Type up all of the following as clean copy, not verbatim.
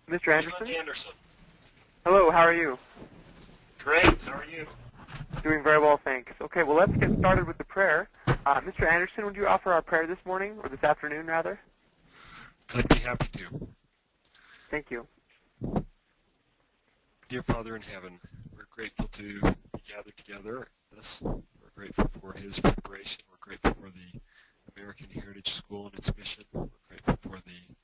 Mr. Anderson? Anderson. Hello, how are you? Great, how are you? Doing very well, thanks. Okay, well, let's get started with the prayer. Mr. Anderson, would you offer our prayer this morning, or this afternoon, rather? I'd be happy to. Thank you. Dear Father in heaven, we're grateful to be gathered together. We're grateful for his preparation. We're grateful for the American Heritage School and its mission. We're grateful for the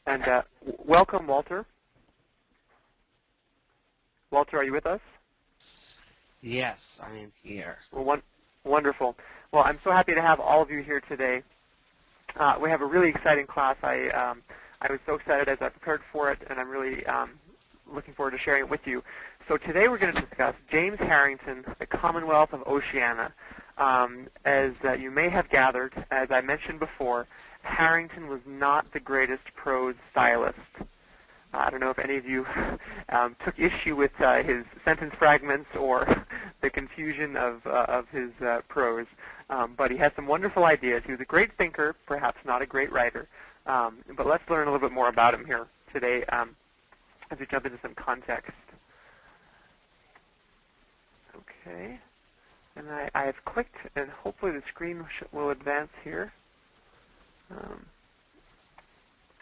And welcome, Walter. Walter, are you with us? Yes, I am here. Well, wonderful. Well, I'm so happy to have all of you here today. We have a really exciting class. I was so excited as I prepared for it, and I'm really looking forward to sharing it with you. So today we're going to discuss James Harrington, the Commonwealth of Oceana. As you may have gathered, as I mentioned before, Harrington was not the greatest prose stylist. I don't know if any of you took issue with his sentence fragments or the confusion of his prose, but he has some wonderful ideas. He was a great thinker, perhaps not a great writer, but let's learn a little bit more about him here today as we jump into some context. Okay, and I have clicked, and hopefully the screen will advance here.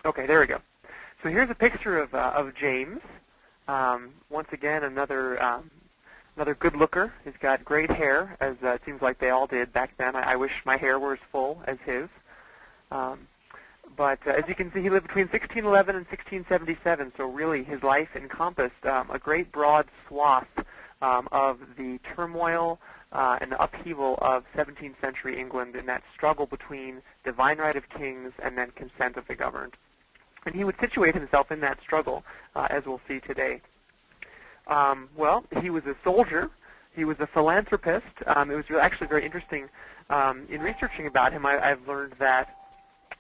Okay, there we go. So here's a picture of James. Once again, another good looker. He's got great hair, as it seems like they all did back then. I wish my hair were as full as his. But as you can see, he lived between 1611 and 1677. So really, his life encompassed a great broad swath of the turmoil and the upheaval of 17th century England in that struggle between divine right of kings and then consent of the governed. And he would situate himself in that struggle, as we'll see today. Well, he was a soldier. He was a philanthropist. It was actually very interesting. In researching about him, I've learned that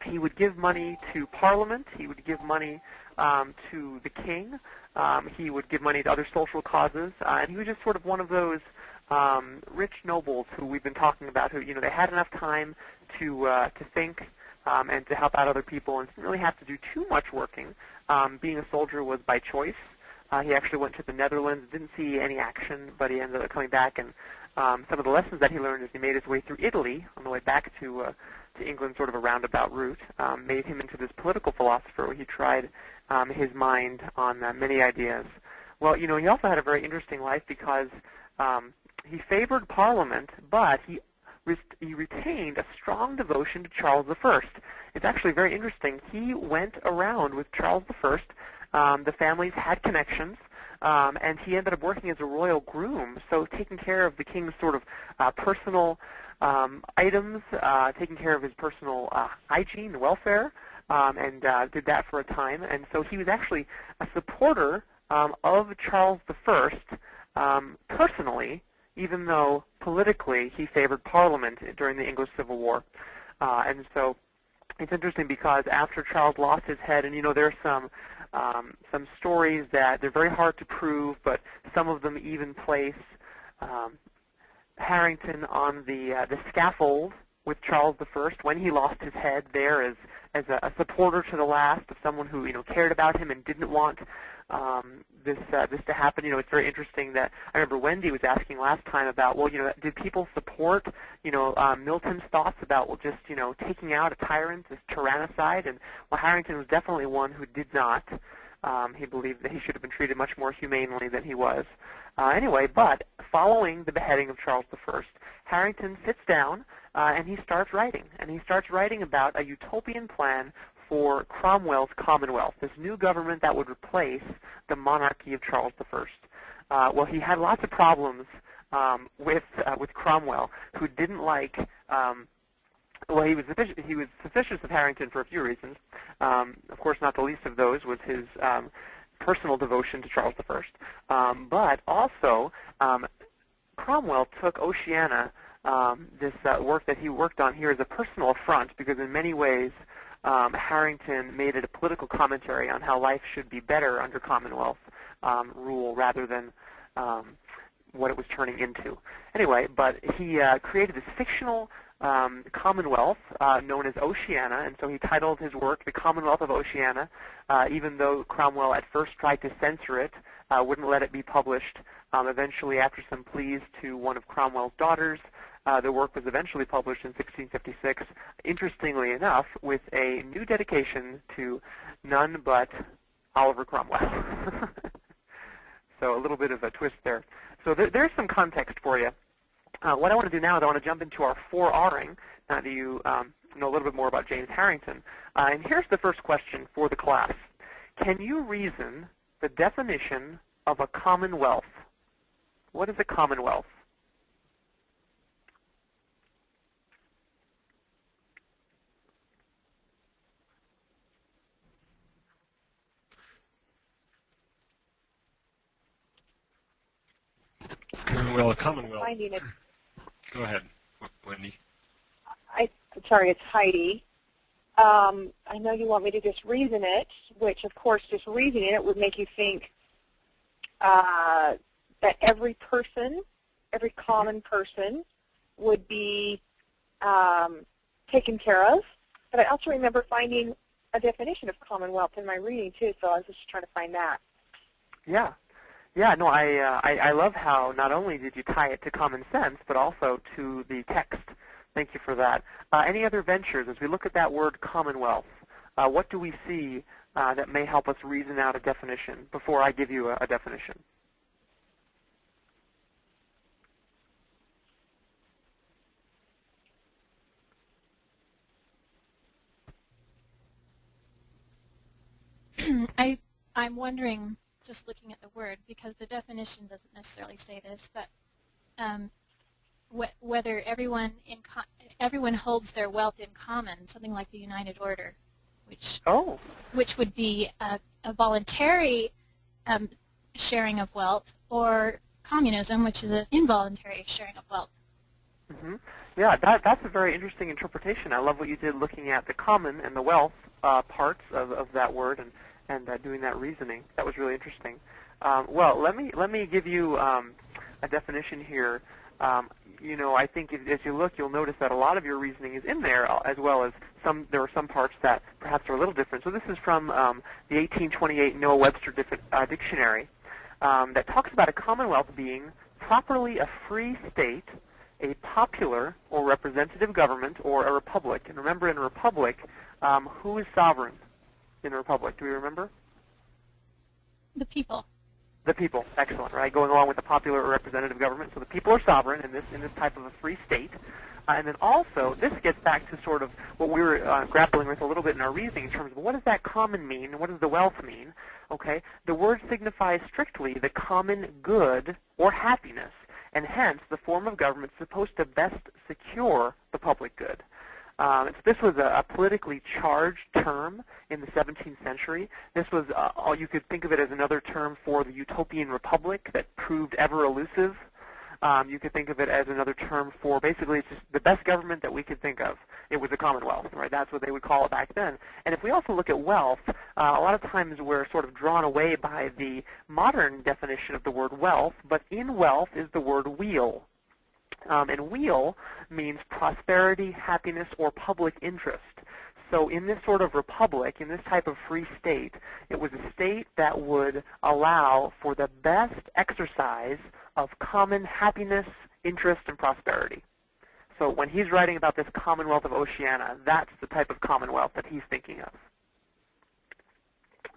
he would give money to Parliament. He would give money to the king. He would give money to other social causes. And he was just sort of one of those rich nobles who we've been talking about, who, they had enough time to think and to help out other people, and didn't really have to do too much working. Being a soldier was by choice. He actually went to the Netherlands, didn't see any action, but he ended up coming back, and some of the lessons that he learned as he made his way through Italy on the way back to England, sort of a roundabout route, made him into this political philosopher where he tried his mind on many ideas. Well, he also had a very interesting life because he favored Parliament, but he retained a strong devotion to Charles I. It's actually very interesting. He went around with Charles I. The families had connections, and he ended up working as a royal groom, so taking care of the king's sort of personal items, taking care of his personal hygiene and welfare, and did that for a time. And so he was actually a supporter of Charles I personally, even though politically he favored Parliament during the English Civil War. And so it's interesting because after Charles lost his head, and there's some stories that they're very hard to prove, but some of them even place Harrington on the scaffold with Charles I when he lost his head there as a supporter to the last of someone who cared about him and didn't want this to happen. It's very interesting that I remember Wendy was asking last time about, well, did people support Milton's thoughts about just taking out a tyrant, this tyrannicide? And well, Harrington was definitely one who did not. He believed that he should have been treated much more humanely than he was. Anyway, but following the beheading of Charles I, Harrington sits down and he starts writing. And he starts writing about a utopian plan for Cromwell's Commonwealth, this new government that would replace the monarchy of Charles I. Well, he had lots of problems with Cromwell, who didn't like Well, he was suspicious of Harrington for a few reasons. Of course, not the least of those was his personal devotion to Charles I. But also, Cromwell took Oceana, this work that he worked on here, as a personal affront, because in many ways Harrington made it a political commentary on how life should be better under Commonwealth rule rather than what it was turning into. Anyway, but he created this fictional Commonwealth known as Oceana, and so he titled his work The Commonwealth of Oceana, even though Cromwell at first tried to censor it, wouldn't let it be published. Eventually, after some pleas to one of Cromwell's daughters, the work was eventually published in 1656, interestingly enough, with a new dedication to none but Oliver Cromwell. So a little bit of a twist there. So there's some context for you. What I want to do now is I want to jump into our 4Ring, now that you know a little bit more about James Harrington. And here's the first question for the class. Can you reason the definition of a commonwealth? What is a commonwealth? Well, a Commonwealth. Finding it. Go ahead, Wendy. Sorry, it's Heidi. I know you want me to just reason it, which, of course, just reasoning it would make you think that every person, every common person, would be taken care of. But I also remember finding a definition of commonwealth in my reading, too, so I was just trying to find that. Yeah. Yeah, no, I love how not only did you tie it to common sense, but also to the text. Thank you for that. Any other ventures as we look at that word commonwealth? What do we see that may help us reason out a definition before I give you a definition? I'm wondering, just looking at the word, because the definition doesn't necessarily say this, but whether everyone holds their wealth in common, something like the United Order, which would be a voluntary sharing of wealth, or communism, which is an involuntary sharing of wealth. Mm-hmm. Yeah, that's a very interesting interpretation. I love what you did looking at the common and the wealth parts of that word and doing that reasoning. That was really interesting. Well, let me give you a definition here. You know, I think as you look, you'll notice that a lot of your reasoning is in there, as well as there are some parts that perhaps are a little different. So this is from the 1828 Noah Webster Dictionary that talks about a commonwealth being properly a free state, a popular or representative government, or a republic. And remember, in a republic, who is sovereign in a republic? Do we remember? The people. The people, excellent, right? Going along with the popular or representative government. So the people are sovereign in this type of a free state. And then also, this gets back to sort of what we were grappling with a little bit in our reasoning in terms of what does that common mean and what does the wealth mean? Okay, the word signifies strictly the common good or happiness, and hence the form of government supposed to best secure the public good. So this was a politically charged term in the 17th century. This was, you could think of it as another term for the utopian republic that proved ever elusive. You could think of it as another term for basically it's just the best government that we could think of. It was a commonwealth, right? That's what they would call it back then. And if we also look at wealth, a lot of times we're sort of drawn away by the modern definition of the word wealth, but in wealth is the word weal. And weal means prosperity, happiness, or public interest. So in this sort of republic, in this type of free state, it was a state that would allow for the best exercise of common happiness, interest, and prosperity. So when he's writing about this Commonwealth of Oceana, that's the type of commonwealth that he's thinking of.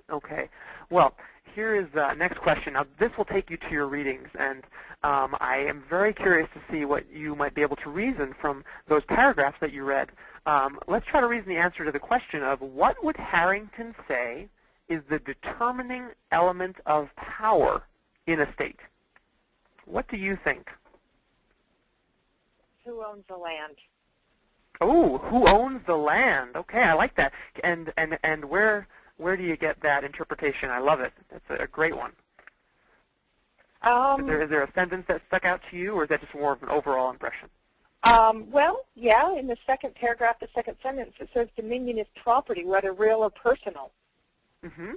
Okay, well, here is the next question. Now, this will take you to your readings, and I am very curious to see what you might be able to reason from those paragraphs that you read. Let's try to reason the answer to the question of what would Harrington say is the determining element of power in a state? What do you think? Who owns the land? Oh, who owns the land? Okay, I like that. And where do you get that interpretation? I love it. It's a great one. Is there a sentence that stuck out to you, or is that just more of an overall impression? Well, yeah, in the second paragraph, the second sentence, it says dominion is property, whether real or personal. Mm-hmm.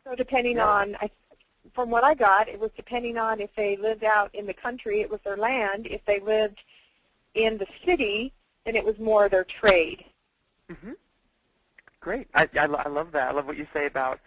So depending on, from what I got, it was depending on if they lived out in the country, it was their land. If they lived in the city, then it was more their trade. Mm-hmm. Great. I love that. I love what you say about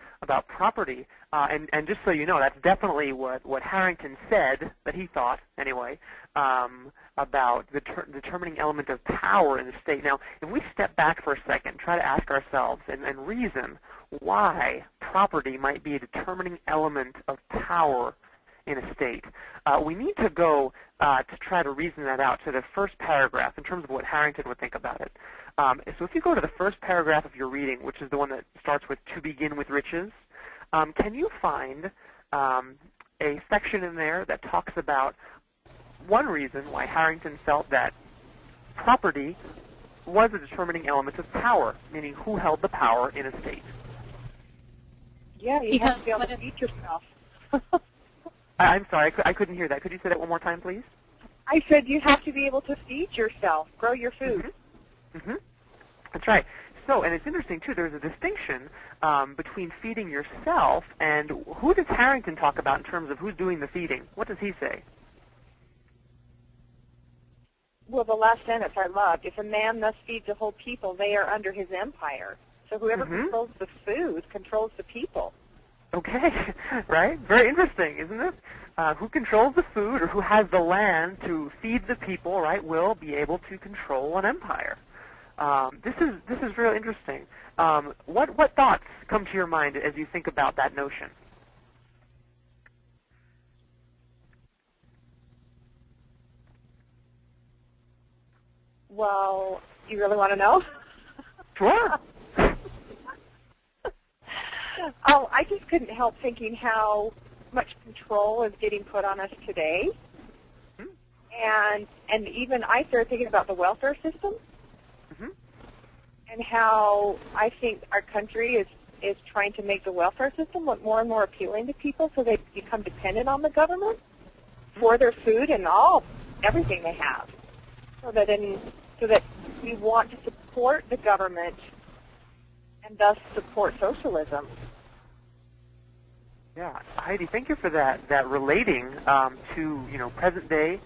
property. And just so you know, that's definitely what Harrington said, that he thought, anyway, about the determining element of power in the state. Now, if we step back for a second, try to ask ourselves and reason why property might be a determining element of power in a state, we need to go to try to reason that out to the first paragraph in terms of what Harrington would think about it. So if you go to the first paragraph of your reading, which is the one that starts with "to begin with riches," can you find a section in there that talks about one reason why Harrington felt that property was a determining element of power, meaning who held the power in a state? Yeah, you have to be able to feed yourself. I'm sorry, I couldn't hear that. Could you say that one more time, please? I said you have to be able to feed yourself, grow your food. Mm-hmm. Mm-hmm. That's right. So, and it's interesting, too, there's a distinction between feeding yourself and who does Harrington talk about in terms of who's doing the feeding? What does he say? Well, the last sentence I loved. If a man thus feeds a whole people, they are under his empire. So whoever controls the food controls the people. Okay, right? Very interesting, isn't it? Who controls the food or who has the land to feed the people, right, will be able to control an empire. This is real interesting. What thoughts come to your mind as you think about that notion? Well, you really want to know? Sure. Oh, I just couldn't help thinking how much control is getting put on us today. And even I started thinking about the welfare system and how I think our country is trying to make the welfare system look more and more appealing to people so they become dependent on the government for their food and everything they have. So that we want to support the government and thus support socialism. Yeah, Heidi, thank you for that relating to present day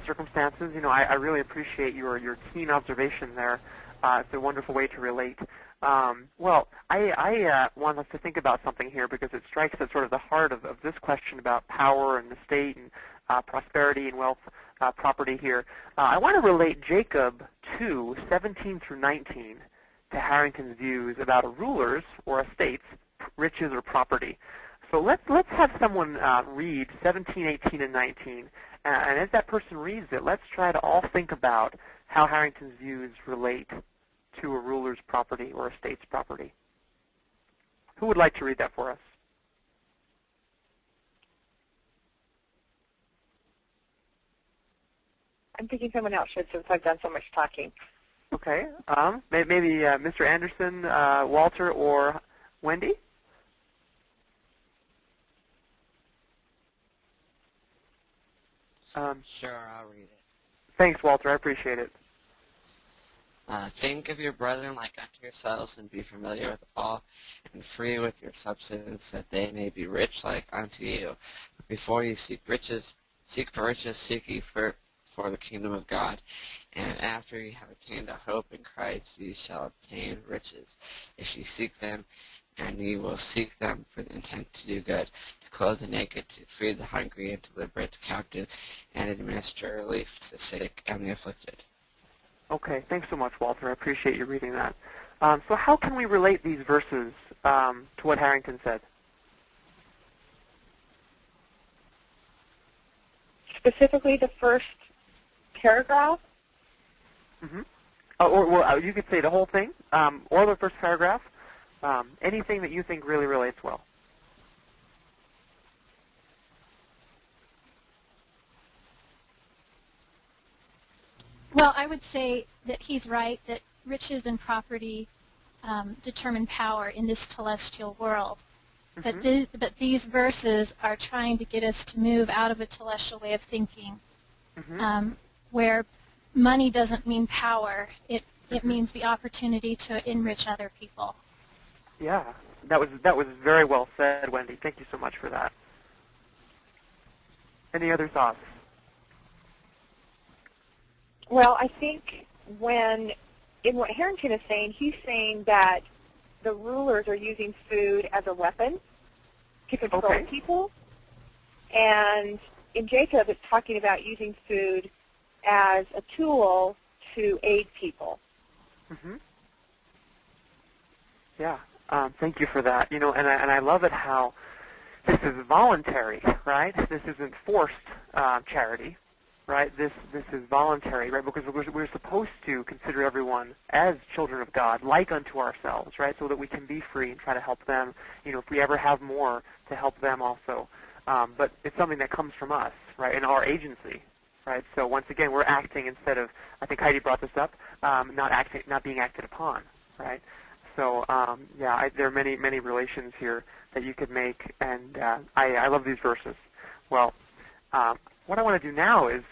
circumstances. I really appreciate your keen observation there. It's a wonderful way to relate. Well, I want us to think about something here because it strikes at sort of the heart of this question about power and the state and prosperity and wealth, property here. I want to relate Jacob 2:17 through 19 to Harrington's views about a ruler's or a state's riches or property. So let's have someone read 17, 18, and 19. And as that person reads it, let's try to all think about how Harrington's views relate to a ruler's property or a state's property. Who would like to read that for us? I'm thinking someone else should since I've done so much talking. Okay. Maybe Mr. Anderson, Walter, or Wendy? Sure, I'll read it. Thanks, Walter. I appreciate it. Think of your brethren like unto yourselves, and be familiar with all, and free with your substance, that they may be rich like unto you. But before you seek for riches, seek ye for the kingdom of God. And after you have attained a hope in Christ, ye shall obtain riches. If ye seek them, and ye will seek them for the intent to do good, to clothe the naked, to free the hungry, and to liberate the captive, and administer relief to the sick and the afflicted. Okay, thanks so much, Walter. I appreciate you reading that. So how can we relate these verses to what Harrington said? Specifically the first paragraph? Mm-hmm. Or you could say the whole thing, or the first paragraph. Anything that you think really relates well. Well, I would say that he's right, that riches and property determine power in this celestial world. Mm-hmm. But these verses are trying to get us to move out of a celestial way of thinking, Mm-hmm. where money doesn't mean power. It Mm-hmm. means the opportunity to enrich other people. Yeah, that was very well said, Wendy. Thank you so much for that. Any other thoughts? Well, I think in what Harrington is saying, he's saying that the rulers are using food as a weapon to control people. And in Jacob, it's talking about using food as a tool to aid people. Mm-hmm. Yeah, thank you for that. And I love it how this is voluntary, right? This isn't forced charity, right? This is voluntary, right? Because we're supposed to consider everyone as children of God, like unto ourselves, right? So that we can be free and try to help them. If we ever have more, to help them also. But it's something that comes from us, right? In our agency, right? So once again, we're acting instead of, I think Heidi brought this up, not being acted upon, right? So there are many relations here that you could make, and I love these verses. Well, what I want to do now is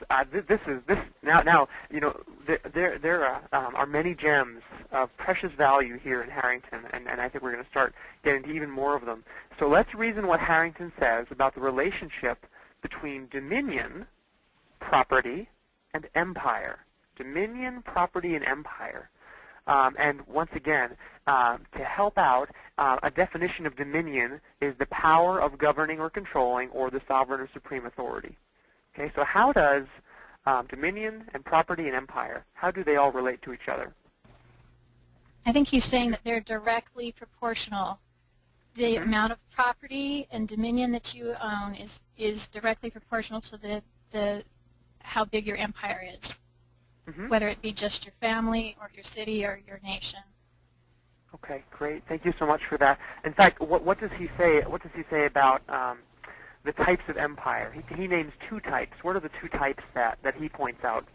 there are many gems of precious value here in Harrington, and I think we're going to start getting to even more of them. So let's reason what Harrington says about the relationship between dominion, property, and empire. Dominion, property, and empire. And once again, to help out, a definition of dominion is the power of governing or controlling or the sovereign or supreme authority. Okay, so how does dominion and property and empire, how do they all relate to each other? I think he's saying that they're directly proportional. The amount of property and dominion that you own is directly proportional to the how big your empire is, whether it be just your family or your city or your nation. Okay, great. Thank you so much for that. In fact, what does he say? What does he say about the types of empire? He names two types. What are the two types that he points out?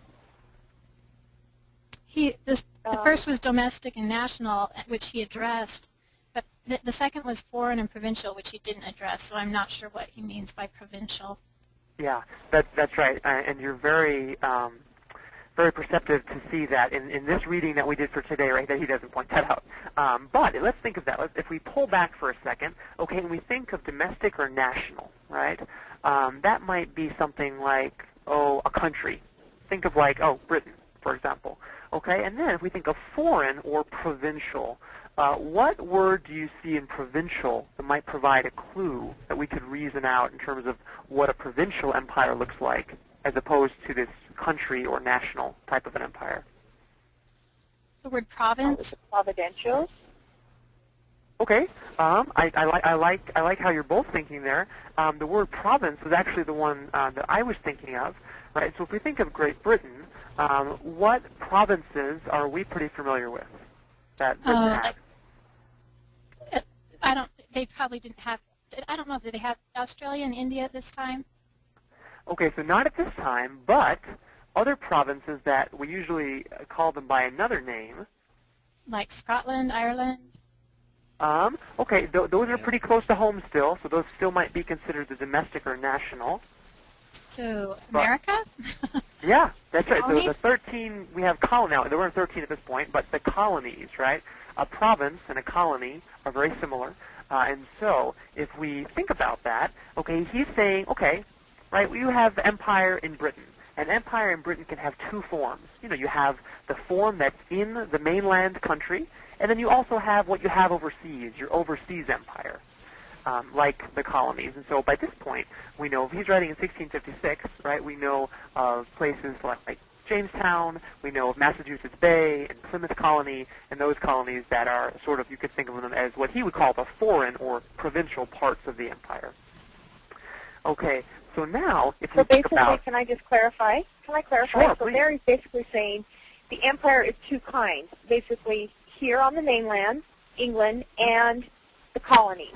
The first was domestic and national, which he addressed, but the second was foreign and provincial, which he didn't address. So I'm not sure what he means by provincial. Yeah, that's right, and you're very perceptive to see that in this reading that we did for today, right, that he doesn't point that out. But let's think of that. If we pull back for a second, okay, and we think of domestic or national, right, that might be something like, a country. Think of like, Britain, for example. Okay, and then if we think of foreign or provincial, what word do you see in provincial that might provide a clue that we could reason out in terms of what a provincial empire looks like as opposed to this country or national type of an empire? The word province. Providential. Okay, I like how you're both thinking there. The word province was actually the one that I was thinking of, right? So if we think of Great Britain, what provinces are we pretty familiar with that Britain had? They probably didn't have. I don't know if they have Australia and India at this time. Okay, so not at this time, but other provinces that we usually call them by another name. Like Scotland, Ireland. Okay, those are pretty close to home still, so those still might be considered the domestic or national. So America? Yeah, that's right. Colonies? So the 13, we have colonies now. There weren't 13 at this point, but the colonies, right? A province and a colony are very similar. And so if we think about that, okay, he's saying, okay, right, you have empire in Britain. An empire in Britain can have two forms. You have the form that's in the mainland country, and then you also have what you have overseas, your overseas empire, like the colonies. And so by this point, we know, if he's writing in 1656, right, we know of places like Jamestown, we know of Massachusetts Bay and Plymouth Colony, and those colonies that are sort of, you could think of them as what he would call the foreign or provincial parts of the empire. Okay, so now, if you think about... can I just clarify? Can I clarify? Sure, so please. there he's basically saying the empire is two kinds. Basically, here on the mainland, England, and the colonies.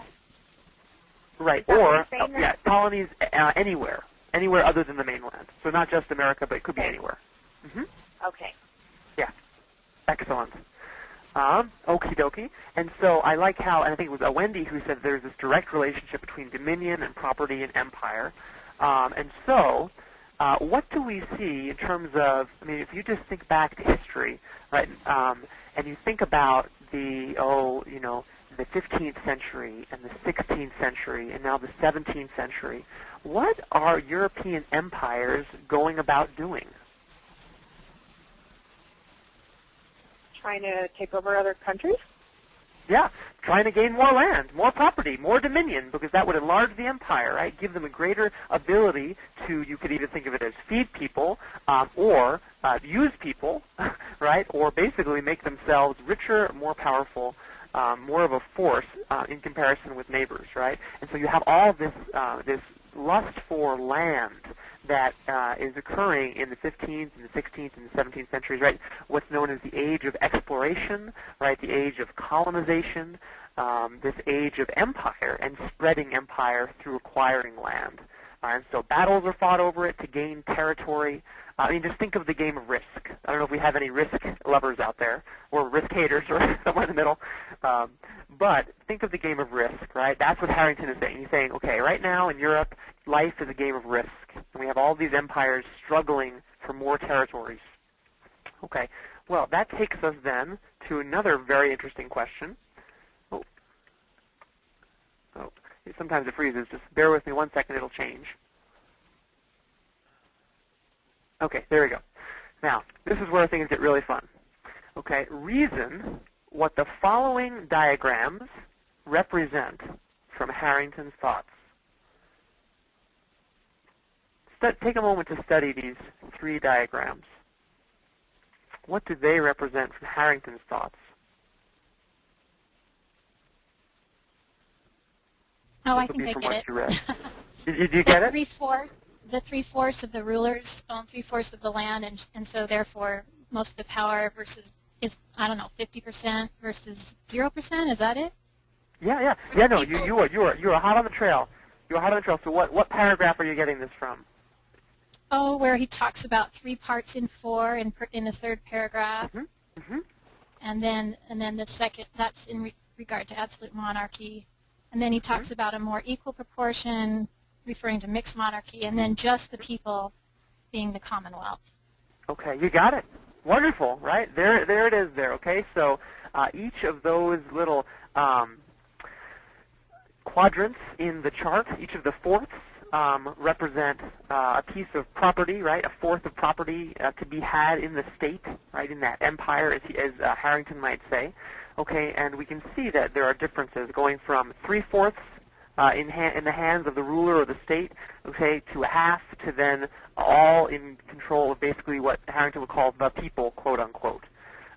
Right, Is that what or, you're saying there? colonies anywhere other than the mainland. So not just America, but it could be anywhere. Okay. Yeah. Excellent. Okie dokie. And so I like how, and I think it was Wendy who said there's this direct relationship between dominion and property and empire. And so what do we see in terms of, I mean, if you just think back to history, right, and you think about the 15th century and the 16th century and now the 17th century, what are European empires going about doing? Trying to take over other countries? Yeah, trying to gain more land, more property, more dominion, because that would enlarge the empire, right? Give them a greater ability to, you could either think of it as feed people or use people, right? Or basically make themselves richer, more powerful, more of a force in comparison with neighbors, right? And so you have all this lust for land that is occurring in the 15th and the 16th and the 17th centuries, right? What's known as the age of exploration, right? The age of colonization, this age of empire and spreading empire through acquiring land. And so battles are fought over it to gain territory. I mean, just think of the game of Risk. I don't know if we have any Risk lovers out there, or Risk haters, or somewhere in the middle. But think of the game of Risk, right? That's what Harrington is saying. He's saying, okay, right now in Europe, life is a game of Risk. And we have all these empires struggling for more territories. Okay, well, that takes us then to another very interesting question. Oh, sometimes it freezes. Just bear with me 1 second. It'll change. Okay, there we go. Now, this is where things get really fun. Okay, reason what the following diagrams represent from Harrington's thoughts. Take a moment to study these three diagrams. What do they represent from Harrington's thoughts? Oh, I think I get it. Did you get it? The three-fourths of the rulers own three-fourths of the land, and so therefore most of the power versus is, I don't know, 50% versus 0%. Is that it? Yeah. No, you are hot on the trail. You're hot on the trail. So what paragraph are you getting this from? Oh, where he talks about 3 parts in 4 in the third paragraph. Mm-hmm. And then the second, that's in regard to absolute monarchy. And then he talks about a more equal proportion, referring to mixed monarchy, and then just the people being the Commonwealth. Okay, you got it. Wonderful, right? There it is there, okay? So each of those little quadrants in the chart, each of the fourths, represent a piece of property, right? A fourth of property to be had in the state, right? In that empire, as Harrington might say. Okay, and we can see that there are differences going from 3/4 in the hands of the ruler or the state, okay, to a half, to then all in control of basically what Harrington would call the people, quote unquote.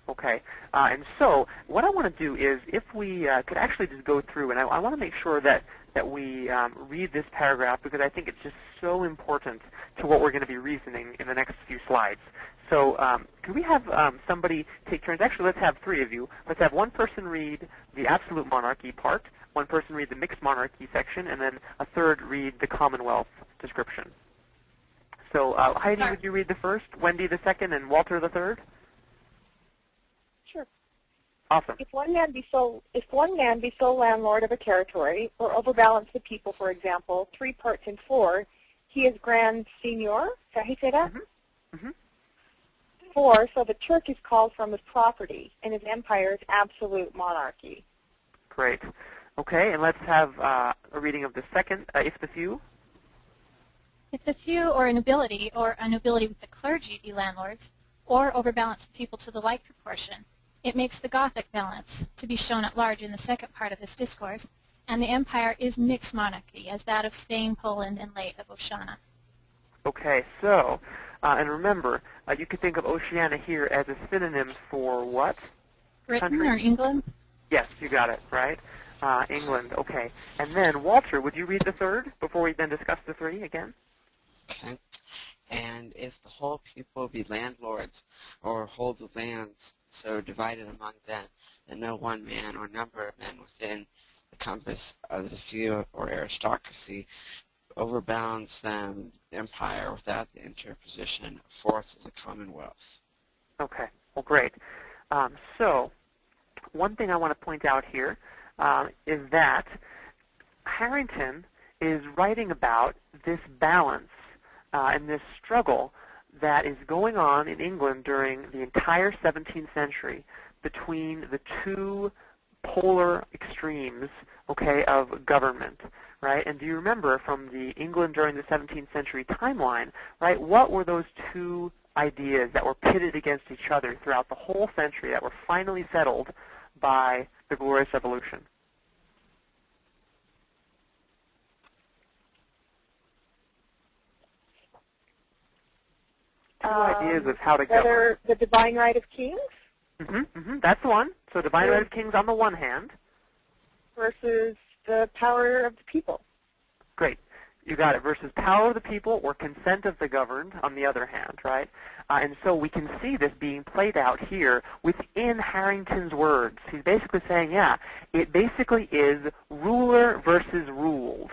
Okay, and so what I want to do is, if we could actually just go through, and I want to make sure that we read this paragraph, because I think it's just so important to what we're going to be reasoning in the next few slides. So can we have somebody take turns? Actually, let's have 3 of you. Let's have one person read the absolute monarchy part, one person read the mixed monarchy section, and then a third read the Commonwealth description. So Heidi, would you read the first, Wendy the second, and Walter the third? Sure. Awesome. If one man be sole landlord of a territory, or overbalance the people, for example, 3 parts in 4, he is grand seigneur. Is that how you say that? Mm-hmm. 4, so the Turk is called from his property, and his empire is absolute monarchy. Great. Okay, and let's have a reading of the second, if the few. If the few or a nobility with the clergy be landlords, or overbalance the people to the like proportion, it makes the Gothic balance, to be shown at large in the second part of this discourse, and the empire is mixed monarchy, as that of Spain, Poland, and late of Oceana. Okay, so, and remember, you could think of Oceania here as a synonym for what? Britain country? Or England? Yes, you got it, right? England, okay. And then, Walter, would you read the third before we then discuss the 3 again? Okay. And if the whole people be landlords, or hold the lands so divided among them, that no one man or number of men within the compass of the few or aristocracy overbounds them empire without the interposition of force as a commonwealth. Okay, well, great. So one thing I want to point out here is that Harrington is writing about this balance and this struggle that is going on in England during the entire 17th century between the two polar extremes, okay, of government, right? And do you remember from the England during the 17th century timeline, right, what were those two ideas that were pitted against each other throughout the whole century that were finally settled by the Glorious Revolution? Two ideas of how to govern. The divine right of kings? That's the one. So divine right of kings on the one hand. Versus the power of the people. Great. You got it. Versus power of the people or consent of the governed on the other hand, right? And so we can see this being played out here within Harrington's words. He's basically saying, yeah, it basically is ruler versus ruled,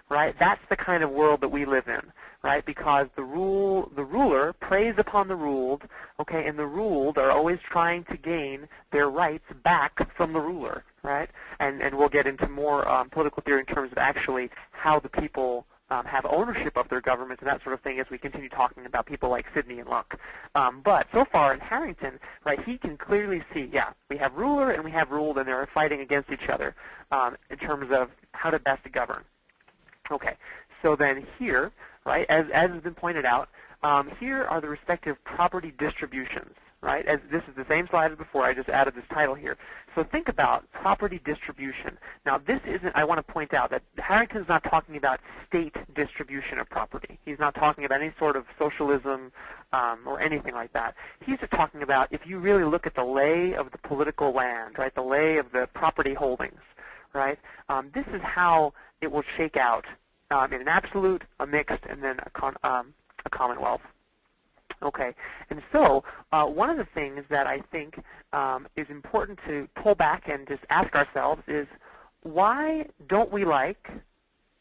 right? That's the kind of world that we live in, right? Because the ruler preys upon the ruled, okay, and the ruled are always trying to gain their rights back from the ruler, right? And we'll get into more political theory in terms of actually how the people have ownership of their government and that sort of thing as we continue talking about people like Sidney and Locke. But so far in Harrington, right, he can clearly see, yeah, we have ruler and we have ruled, and they're fighting against each other in terms of how to best govern. Okay, so then here, right, as has been pointed out, here are the respective property distributions, right? As this is the same slide as before, I just added this title here. So think about property distribution. Now this isn't, I want to point out that Harrington's not talking about state distribution of property. He's not talking about any sort of socialism or anything like that. He's just talking about if you really look at the lay of the political land, right, the lay of the property holdings, right, this is how it will shake out in an absolute, a mixed, and then a commonwealth. Okay, and so one of the things that I think is important to pull back and just ask ourselves is, why don't we like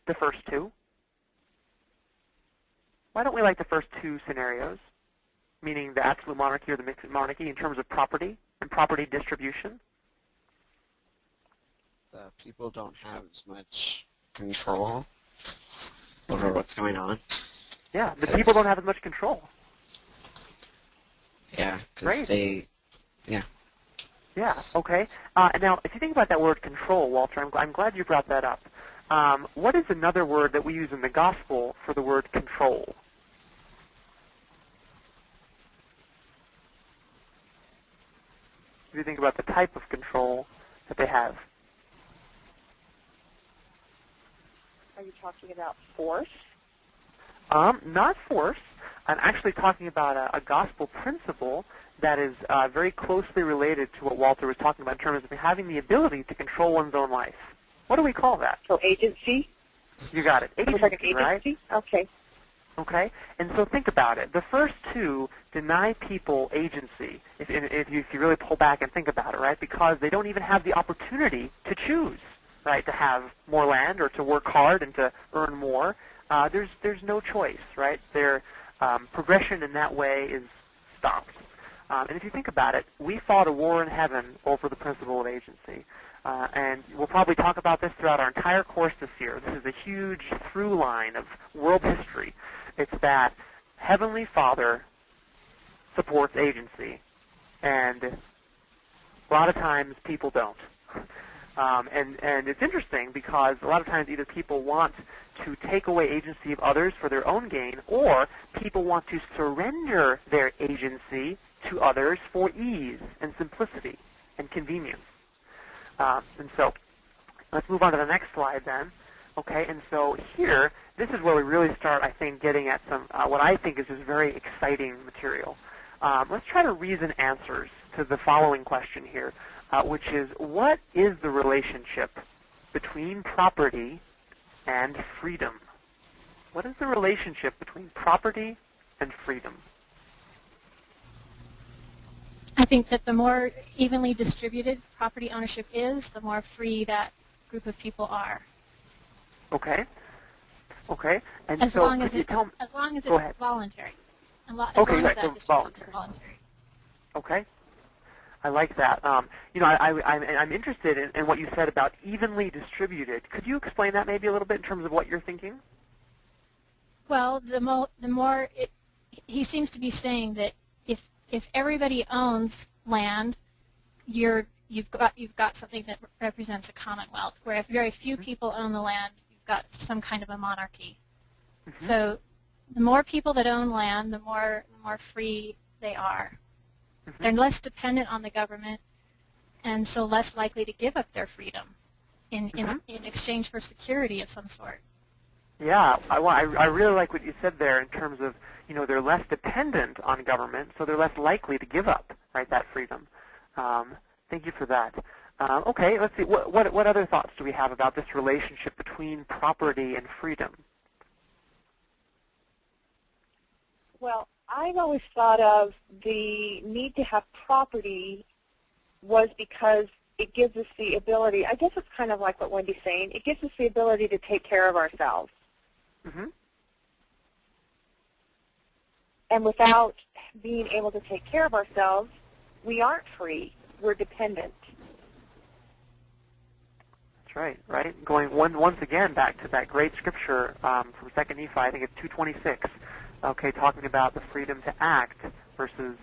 the first two? Why don't we like the first two scenarios, meaning the absolute monarchy or the mixed monarchy in terms of property and property distribution? The people don't have as much control over what's going on. Yeah, the people don't have as much control. Yeah, because they, yeah. Yeah, okay. Now, if you think about that word control, Walter, I'm glad you brought that up. What is another word that we use in the gospel for the word control? If you think about the type of control that they have. Are you talking about force? Not force. I'm actually talking about a gospel principle that is very closely related to what Walter was talking about in terms of having the ability to control one's own life. What do we call that? So agency? You got it. Agency, like an agency? Right? Okay. Okay? And so think about it. The first two deny people agency, if you really pull back and think about it, right? Because they don't even have the opportunity to choose, right, to have more land or to work hard and to earn more. There's no choice, right? Their progression in that way is stopped. And if you think about it, we fought a war in heaven over the principle of agency. And we'll probably talk about this throughout our entire course this year. This is a huge through line of world history. It's that Heavenly Father supports agency, and a lot of times people don't. And it's interesting because a lot of times either people want to take away agency of others for their own gain, or people want to surrender their agency to others for ease and simplicity and convenience. And so let's move on to the next slide then. Okay, and so here, this is where we really start, I think, getting at some what I think is just very exciting material. Let's try to reason answers to the following question here, which is, what is the relationship between property and freedom? What is the relationship between property and freedom? I think that the more evenly distributed property ownership is, the more free that group of people are. Okay. Okay. And as so long as it's voluntary. As long as that distribution is voluntary. Okay. I like that. I'm interested in what you said about evenly distributed. Could you explain that maybe a little bit in terms of what you're thinking? Well, the more he seems to be saying that if everybody owns land, you've got something that represents a commonwealth. Where if very few people own the land, you've got some kind of a monarchy. Mm-hmm. So the more people that own land, the more free they are. Mm-hmm. They're less dependent on the government, and so less likely to give up their freedom in exchange for security of some sort. Yeah, I really like what you said there in terms of, they're less dependent on government, so they're less likely to give up, right, that freedom. Thank you for that. Okay, let's see. What other thoughts do we have about this relationship between property and freedom? Well, I've always thought of the need to have property was because it gives us the ability, I guess it's kind of like what Wendy's saying, it gives us the ability to take care of ourselves. Mm-hmm. And without being able to take care of ourselves, we aren't free. We're dependent. That's right. Going once again back to that great scripture from 2 Nephi, I think it's 2:26. Okay, talking about the freedom to act versus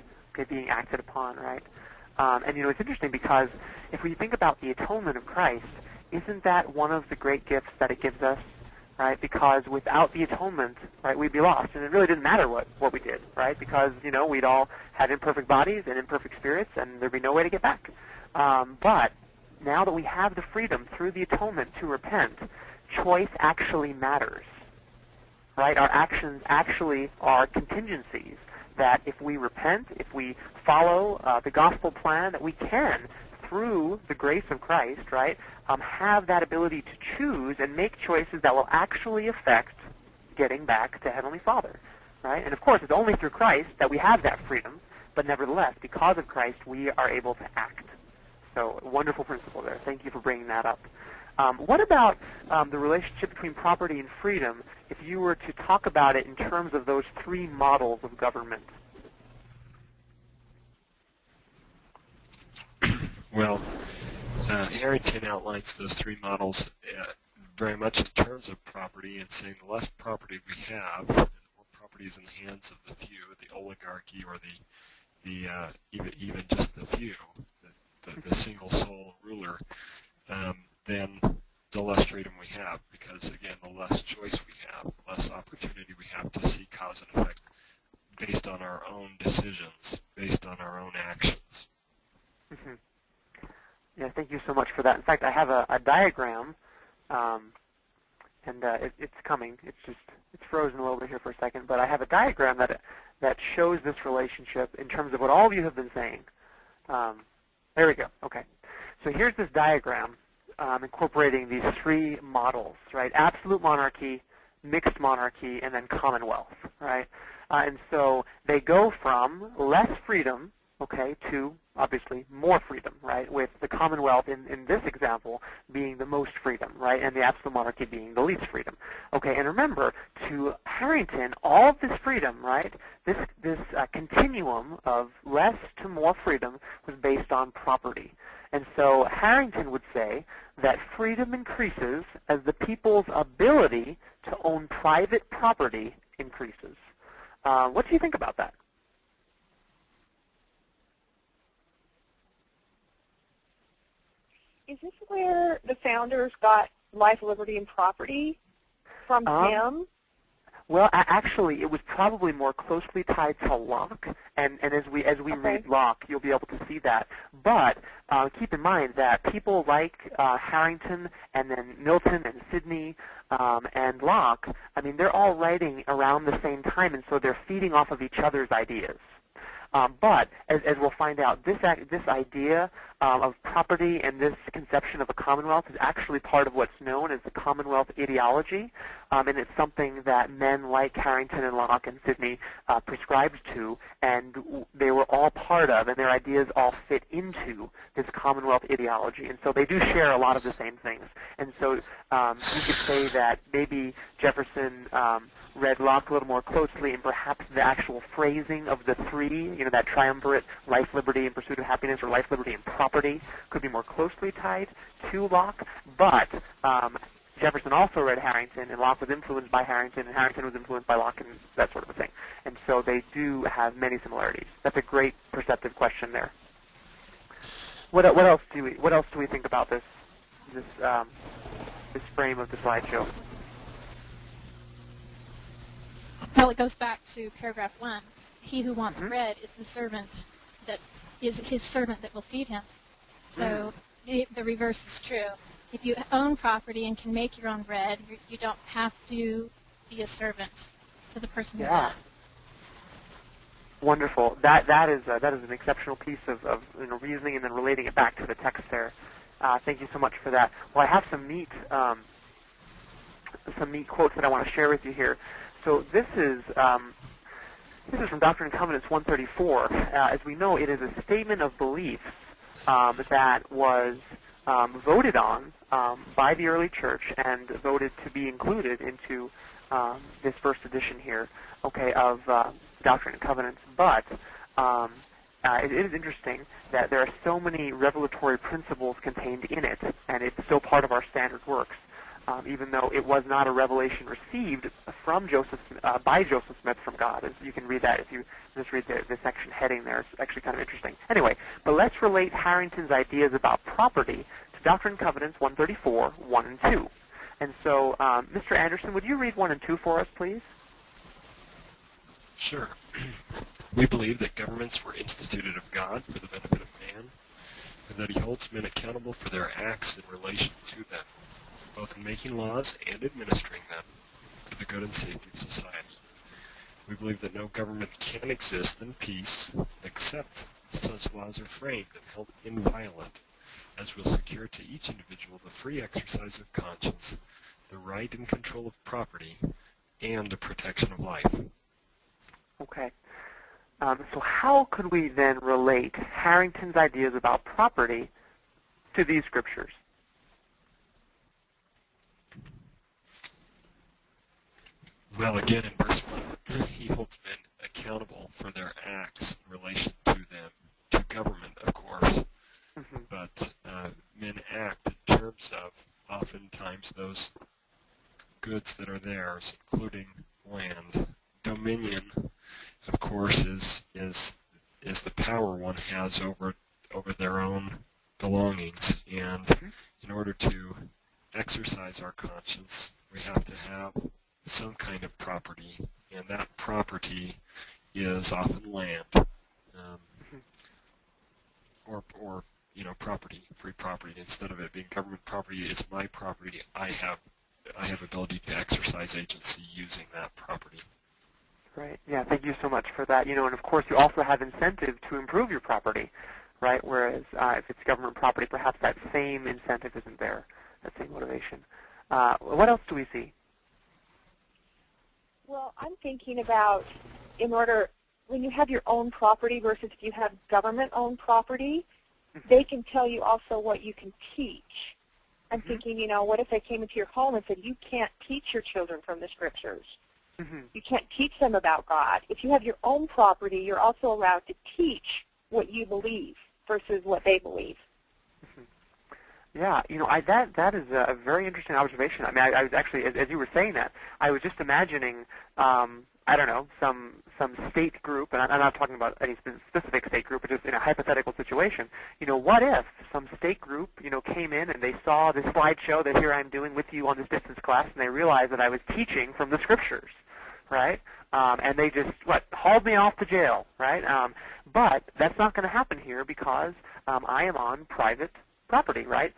being acted upon, right? And it's interesting because if we think about the atonement of Christ, isn't that one of the great gifts that it gives us, right? Because without the atonement, right, we'd be lost, and it really didn't matter what we did, right? Because we'd all had imperfect bodies and imperfect spirits, and there'd be no way to get back. But now that we have the freedom through the atonement to repent, choice actually matters. Right? Our actions actually are contingencies that if we repent, if we follow the gospel plan, that we can, through the grace of Christ, right, have that ability to choose and make choices that will actually affect getting back to Heavenly Father. Right? And of course, it's only through Christ that we have that freedom, but nevertheless, because of Christ, we are able to act. So, wonderful principle there. Thank you for bringing that up. What about the relationship between property and freedom if you were to talk about it in terms of those three models of government? Well, Harrington outlines those three models very much in terms of property and saying the less property we have, and the more property is in the hands of the few, the oligarchy or even just the few, the single sole ruler, then the less freedom we have, because again, the less choice we have, the less opportunity we have to see cause and effect based on our own decisions, based on our own actions. Mm-hmm. Yeah, thank you so much for that. In fact, I have a diagram, and it's coming. It's frozen a little bit here for a second, but I have a diagram that shows this relationship in terms of what all of you have been saying. There we go. Okay. So here's this diagram incorporating these three models, right? Absolute monarchy, mixed monarchy, and then commonwealth, right? And so they go from less freedom, okay, to obviously more freedom, right? With the commonwealth in this example being the most freedom, right? And the absolute monarchy being the least freedom. Okay, and remember, to Harrington, all of this freedom, right? This continuum of less to more freedom was based on property. And so Harrington would say that freedom increases as the people's ability to own private property increases. What do you think about that? Is this where the founders got life, liberty, and property from him? Well, actually, it was probably more closely tied to Locke, and as we read Locke, you'll be able to see that. But keep in mind that people like Harrington and then Milton and Sidney and Locke, I mean, they're all writing around the same time, and so they're feeding off of each other's ideas. But as we'll find out, this idea of property and this conception of a commonwealth is actually part of what's known as the Commonwealth ideology, and it's something that men like Harrington and Locke and Sidney prescribed to, and they were all part of, and their ideas all fit into this Commonwealth ideology. And so they do share a lot of the same things. And so you could say that maybe Jefferson read Locke a little more closely, and perhaps the actual phrasing of the three, that triumvirate, life, liberty, and pursuit of happiness, or life, liberty, and property, could be more closely tied to Locke. But Jefferson also read Harrington, and Locke was influenced by Harrington, and Harrington was influenced by Locke, and that sort of a thing. And so they do have many similarities. That's a great perceptive question there. What else do we think about this frame of the slideshow? Well, it goes back to paragraph 1. He who wants bread is the servant that is his servant that will feed him. So the reverse is true. If you own property and can make your own bread, you don't have to be a servant to the person who does. Wonderful. That is an exceptional piece of reasoning and then relating it back to the text there. Thank you so much for that. Well, I have some neat quotes that I want to share with you here. So this is from Doctrine and Covenants 134. As we know, it is a statement of beliefs that was voted on by the early church and voted to be included into this first edition here, of Doctrine and Covenants. But it is interesting that there are so many revelatory principles contained in it, and it's still part of our standard works, even though it was not a revelation received from by Joseph Smith from God. As you can read that if you just read the section heading there. It's actually kind of interesting. Anyway, but let's relate Harrington's ideas about property to Doctrine and Covenants 134, 1 and 2. And so, Mr. Anderson, would you read 1 and 2 for us, please? Sure. We believe that governments were instituted of God for the benefit of man, and that he holds men accountable for their acts in relation to them, both in making laws and administering them for the good and safety of society. We believe that no government can exist in peace except such laws are framed and held inviolate as will secure to each individual the free exercise of conscience, the right and control of property, and the protection of life. Okay. So how could we then relate Harrington's ideas about property to these scriptures? Well, again, in verse 1, he holds men accountable for their acts in relation to them, to government, of course. But men act in terms of, oftentimes, those goods that are theirs, including land. Dominion, of course, is the power one has over their own belongings. And in order to exercise our conscience, we have to have some kind of property, and that property is often land, or property, free property. Instead of it being government property, it's my property. I have ability to exercise agency using that property. Right. Yeah, thank you so much for that. And of course you also have incentive to improve your property, right? Whereas if it's government property, perhaps that same incentive isn't there, that same motivation. What else do we see? Well, I'm thinking about when you have your own property versus if you have government-owned property, they can tell you also what you can teach. I'm thinking, what if they came into your home and said, you can't teach your children from the scriptures? You can't teach them about God. If you have your own property, you're also allowed to teach what you believe versus what they believe. Yeah, that is a very interesting observation. I mean, I was actually, as you were saying that, I was just imagining, I don't know, some state group, and I'm not talking about any specific state group, but just in a hypothetical situation. What if some state group, came in and they saw this slideshow that here I'm doing with you on this distance class, and they realized that I was teaching from the scriptures, right? And they just, hauled me off to jail, right? But that's not going to happen here because I am on private property, right?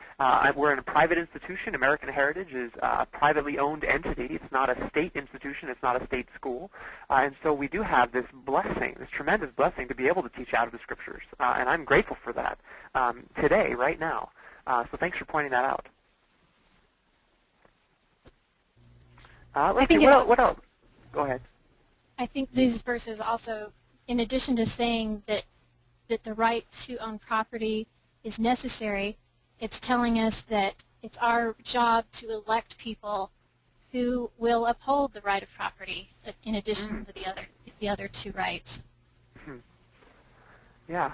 We're in a private institution. American Heritage is a privately owned entity. It's not a state institution. It's not a state school. And so we do have this blessing, this tremendous blessing to be able to teach out of the scriptures. And I'm grateful for that today, right now. So thanks for pointing that out. Let's see, what else? Go ahead. I think these verses also, in addition to saying that the right to own property is necessary, it's telling us that it's our job to elect people who will uphold the right of property in addition to the other two rights. Yeah,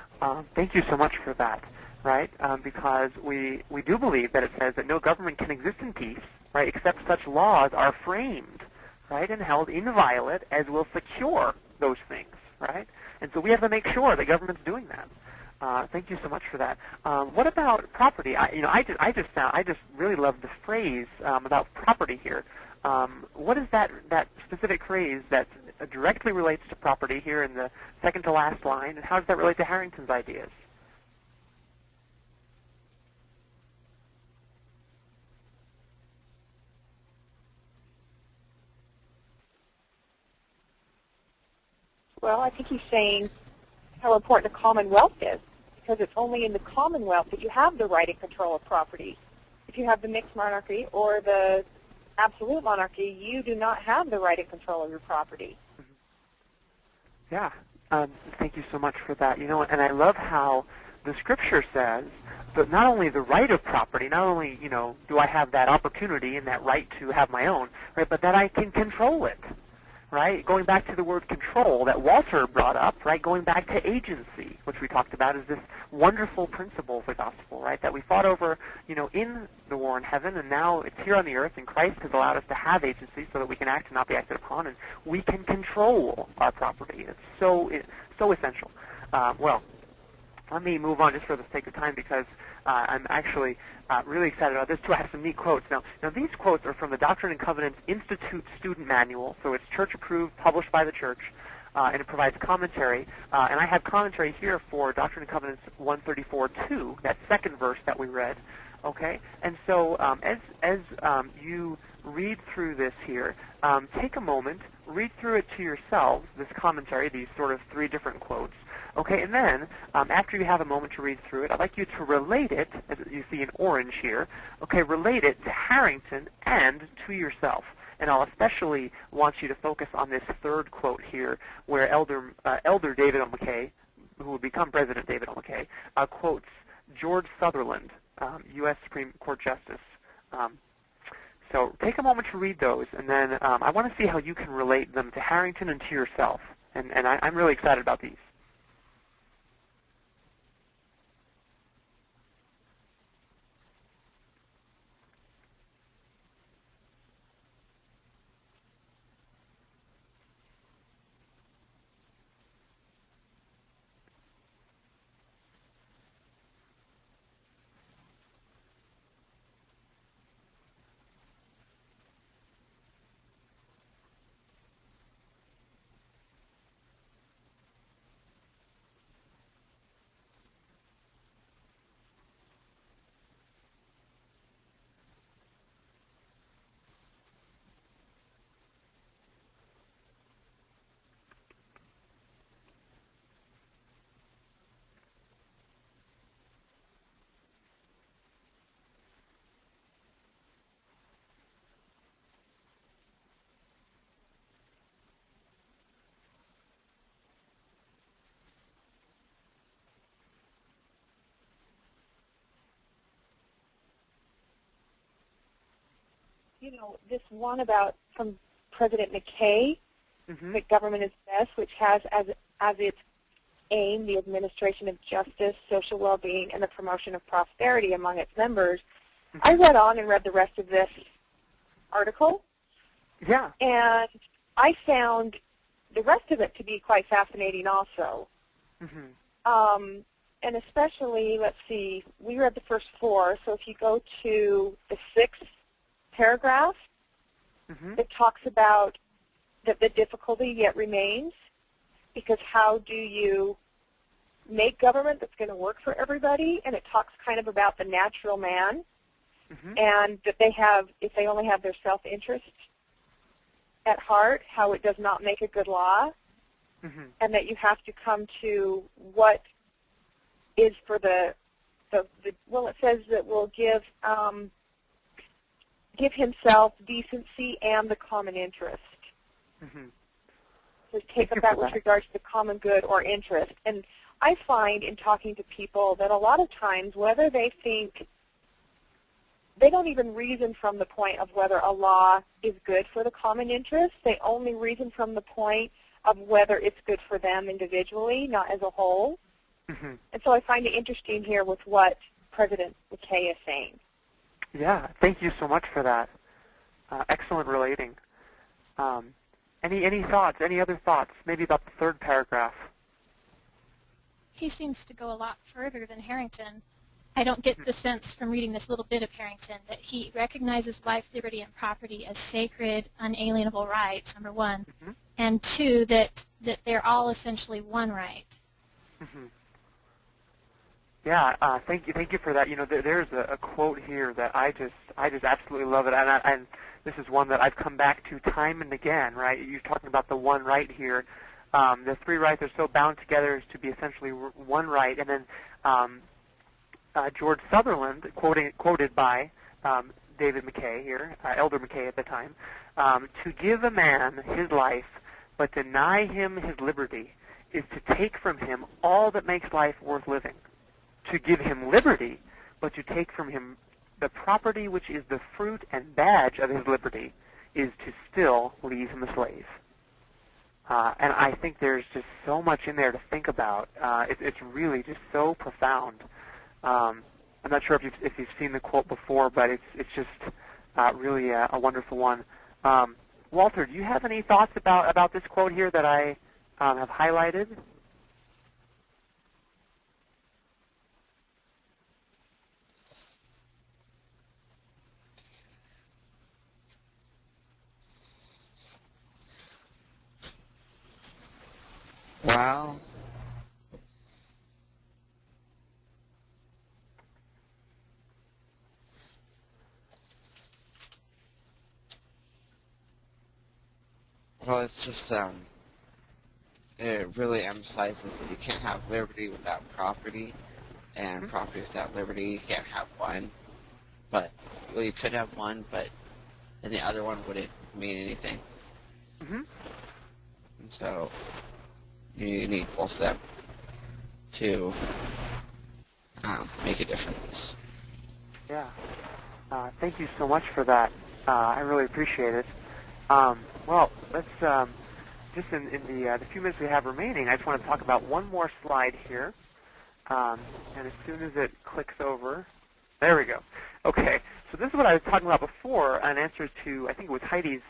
thank you so much for that, right? Because we do believe that it says that no government can exist in peace, right, except such laws are framed, right, and held inviolate as will secure those things, right? And so we have to make sure that government's doing that. Thank you so much for that. What about property? I just really love the phrase about property here. What is that specific phrase that directly relates to property here in the second to last line, and how does that relate to Harrington's ideas? Well, I think he's saying how important the Commonwealth is, because it's only in the Commonwealth that you have the right and control of property. If you have the mixed monarchy or the absolute monarchy, you do not have the right and control of your property. Yeah, thank you so much for that. And I love how the Scripture says that not only the right of property, not only, do I have that opportunity and that right to have my own, right, but that I can control it, right? Going back to the word control that Walter brought up, right, going back to agency, which we talked about, is this wonderful principle of the gospel, right, that we fought over, in the war in heaven, and now it's here on the earth, and Christ has allowed us to have agency so that we can act and not be acted upon, and we can control our property. It's so essential. Well, let me move on just for the sake of time, because I'm actually really excited about this too. I have some neat quotes. Now these quotes are from the Doctrine and Covenants Institute Student Manual, so it's church approved, published by the church, and it provides commentary. And I have commentary here for Doctrine and Covenants 134.2, that second verse that we read. Okay, and so as you read through this here, take a moment, read through it to yourselves, this commentary, these sort of three different quotes. Okay, and then after you have a moment to read through it, I'd like you to relate it, as you see in orange here, okay, relate it to Harrington and to yourself. And I'll especially want you to focus on this third quote here, where Elder David L. McKay, who would become President David L. McKay, quotes George Sutherland, U.S. Supreme Court Justice. So take a moment to read those, and then I want to see how you can relate them to Harrington and to yourself. And I'm really excited about these. This one about from President McKay, that government is best, which has as its aim the administration of justice, social well-being, and the promotion of prosperity among its members. I read on and read the rest of this article. Yeah. And I found the rest of it to be quite fascinating also. And especially, let's see, we read the first four, so if you go to the sixth paragraph, it talks about that the difficulty yet remains, because how do you make government that's going to work for everybody? And it talks kind of about the natural man, and that they have, if they only have their self-interest at heart, how it does not make a good law, and that you have to come to what is for the well, it says that will give himself decency and the common interest. So take up that with regards to the common good or interest. And I find in talking to people that a lot of times, whether they think they don't even reason from the point of whether a law is good for the common interest. They only reason from the point of whether it's good for them individually, not as a whole. Mm-hmm. And so I find it interesting here with what President McKay is saying. Yeah, thank you so much for that. Excellent relating. Any thoughts, any other thoughts, maybe about the third paragraph? He seems to go a lot further than Harrington. I don't get the sense from reading this little bit of Harrington that he recognizes life, liberty, and property as sacred, unalienable rights, number one, mm-hmm. and two, that they're all essentially one right. Mm-hmm. Yeah, thank you for that. You know, there's a quote here that I just absolutely love it, and this is one that I've come back to time and again. Right, you're talking about the one right here. The three rights are so bound together as to be essentially one right, and then George Sutherland, quoted by David McKay here, Elder McKay at the time, to give a man his life but deny him his liberty is to take from him all that makes life worth living. To give him liberty, but to take from him the property which is the fruit and badge of his liberty, is to still leave him a slave. And I think there's just so much in there to think about. It's really just so profound. I'm not sure if you've seen the quote before, but it's just really a wonderful one. Walter, do you have any thoughts about this quote here that I have highlighted? Well, it's just, it really emphasizes that you can't have liberty without property, and mm-hmm. property without liberty, you can't have one. But, well, you could have one, but then the other one wouldn't mean anything. Mm-hmm. And so, you need both of them to make a difference. Yeah. Thank you so much for that. I really appreciate it. Well, let's just in the few minutes we have remaining, I just want to talk about one more slide here. And as soon as it clicks over, there we go. Okay, so this is what I was talking about before in answer to, I think it was Heidi's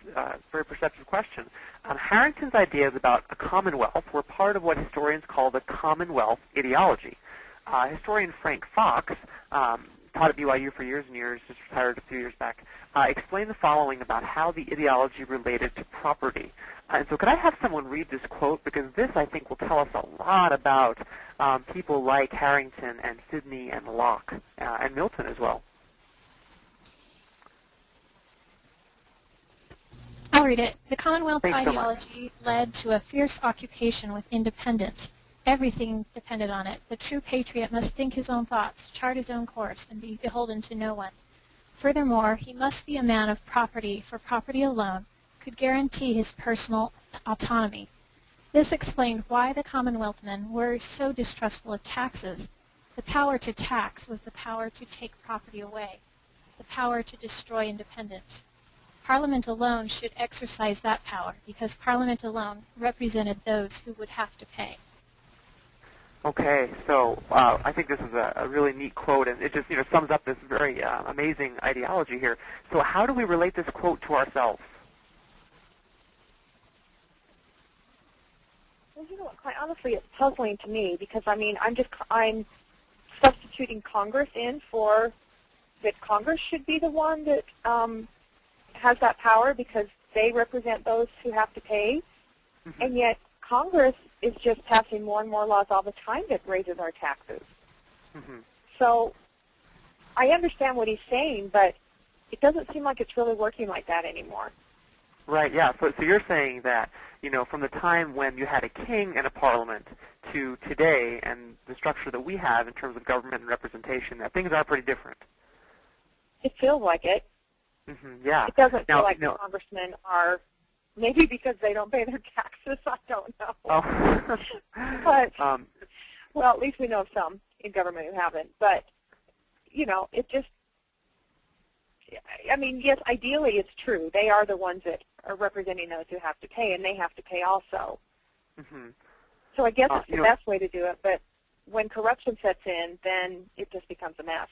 very perceptive question. Harrington's ideas about a commonwealth were part of what historians call the Commonwealth ideology. Historian Frank Fox, taught at BYU for years and years, just retired a few years back, explained the following about how the ideology related to property. And so could I have someone read this quote? Because this, I think, will tell us a lot about people like Harrington and Sidney and Locke and Milton as well. I'll read it. The Commonwealth Thanks ideology led to a fierce occupation with independence. Everything depended on it. The true patriot must think his own thoughts, chart his own course, and be beholden to no one. Furthermore, he must be a man of property, for property alone could guarantee his personal autonomy. This explained why the Commonwealthmen were so distrustful of taxes. The power to tax was the power to take property away, the power to destroy independence. Parliament alone should exercise that power, because Parliament alone represented those who would have to pay. Okay, so I think this is a really neat quote, and it just sums up this very amazing ideology here. So how do we relate this quote to ourselves? Well, quite honestly, it's puzzling to me because I'm substituting Congress in for that Congress should be the one that has that power because they represent those who have to pay, mm-hmm. and yet Congress is just passing more and more laws all the time that raises our taxes. Mm-hmm. So I understand what he's saying, but it doesn't seem like it's really working like that anymore. Right, yeah. So you're saying that, from the time when you had a king and a parliament to today and the structure that we have in terms of government and representation, that things are pretty different. It feels like it. Mm-hmm, yeah. It doesn't feel like the congressmen are, maybe because they don't pay their taxes, I don't know. Oh. But, well, at least we know of some in government who haven't. But, it just, I mean, yes, ideally it's true. They are the ones that are representing those who have to pay, and they have to pay also. Mm-hmm. So I guess it's the best way to do it, but when corruption sets in, then it just becomes a mess.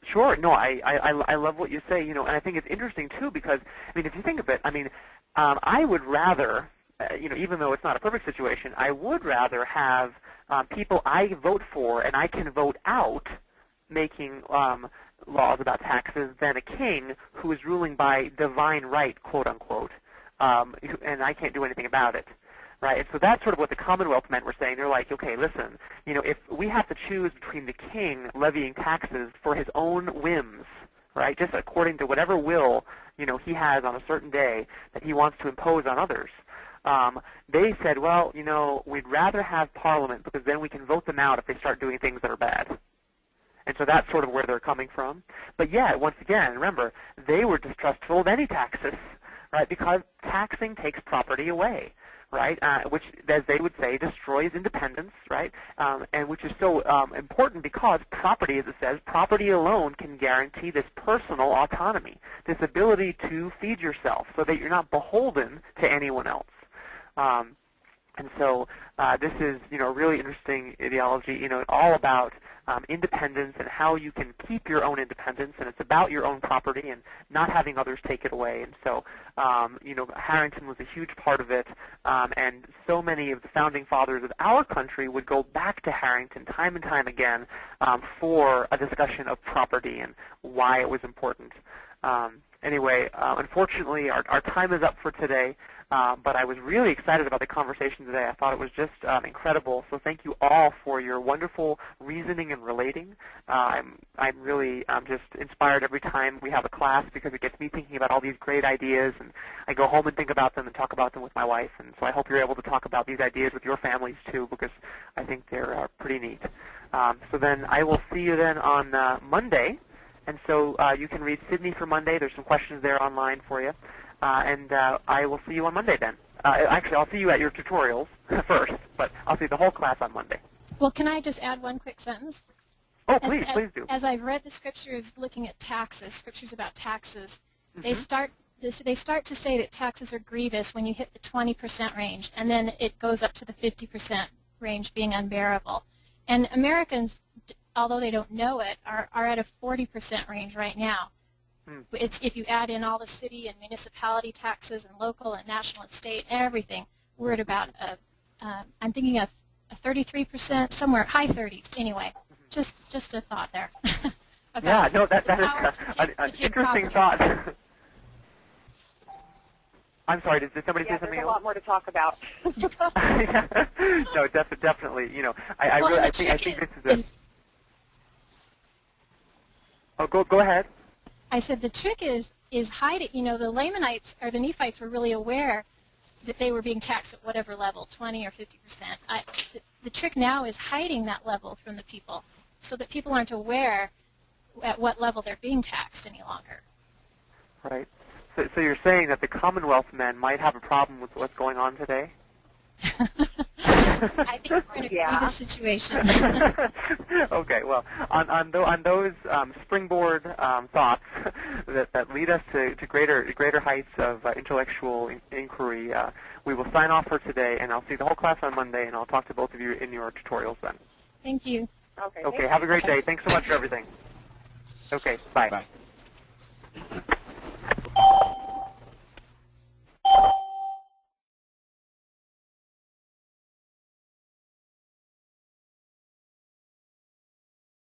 Sure. No, I love what you say, and I think it's interesting, too, because, I mean, if you think of it, I mean, I would rather, even though it's not a perfect situation, I would rather have people I vote for and I can vote out making laws about taxes than a king who is ruling by divine right, quote unquote, and I can't do anything about it. Right, and so that's sort of what the Commonwealth meant. We're saying they're like, okay, listen, if we have to choose between the king levying taxes for his own whims, right, just according to whatever will he has on a certain day that he wants to impose on others, they said, well, we'd rather have Parliament because then we can vote them out if they start doing things that are bad. And so that's sort of where they're coming from. But yeah, once again, remember, they were distrustful of any taxes, right, because taxing takes property away. Right, which, as they would say, destroys independence, right, and which is so important because property, as it says, property alone can guarantee this personal autonomy, this ability to feed yourself so that you're not beholden to anyone else. And so this is, really interesting ideology, all about independence and how you can keep your own independence, and it's about your own property and not having others take it away. And so, Harrington was a huge part of it, and so many of the founding fathers of our country would go back to Harrington time and time again for a discussion of property and why it was important. Anyway, unfortunately, our time is up for today. But I was really excited about the conversation today. I thought it was just incredible. So thank you all for your wonderful reasoning and relating. I'm really just inspired every time we have a class because it gets me thinking about all these great ideas, and I go home and think about them and talk about them with my wife. And so I hope you're able to talk about these ideas with your families too, because I think they're pretty neat. So then I will see you then on Monday. And so you can read Sydney for Monday. There's some questions there online for you. And I will see you on Monday then. Actually, I'll see you at your tutorials first, but I'll see the whole class on Monday. Well, can I just add one quick sentence? Oh, please do. As I've read the scriptures looking at taxes, scriptures about taxes, Mm-hmm. they start to say that taxes are grievous when you hit the 20% range, and then it goes up to the 50% range being unbearable. And Americans, although they don't know it, are at a 40% range right now. It's if you add in all the city and municipality taxes and local and national and state, everything, we're at about, I'm thinking of a 33%, somewhere high 30s anyway. Just a thought there. Yeah, no, that is an interesting thought. I'm sorry, did somebody say something else? There's a lot more to talk about. No, definitely. I think this is a... Oh, go ahead. I said the trick is hiding. The Lamanites or the Nephites were really aware that they were being taxed at whatever level, 20 or 50%. The trick now is hiding that level from the people so that people aren't aware at what level they're being taxed any longer. Right. So you're saying that the Commonwealth men might have a problem with what's going on today? I think we're in a grievous situation. Okay, well, on those springboard thoughts that lead us to greater heights of intellectual inquiry, we will sign off for today, and I'll see the whole class on Monday, and I'll talk to both of you in your tutorials then. Thank you. Okay, have a great day. Thanks so much for everything. Okay, bye. Bye.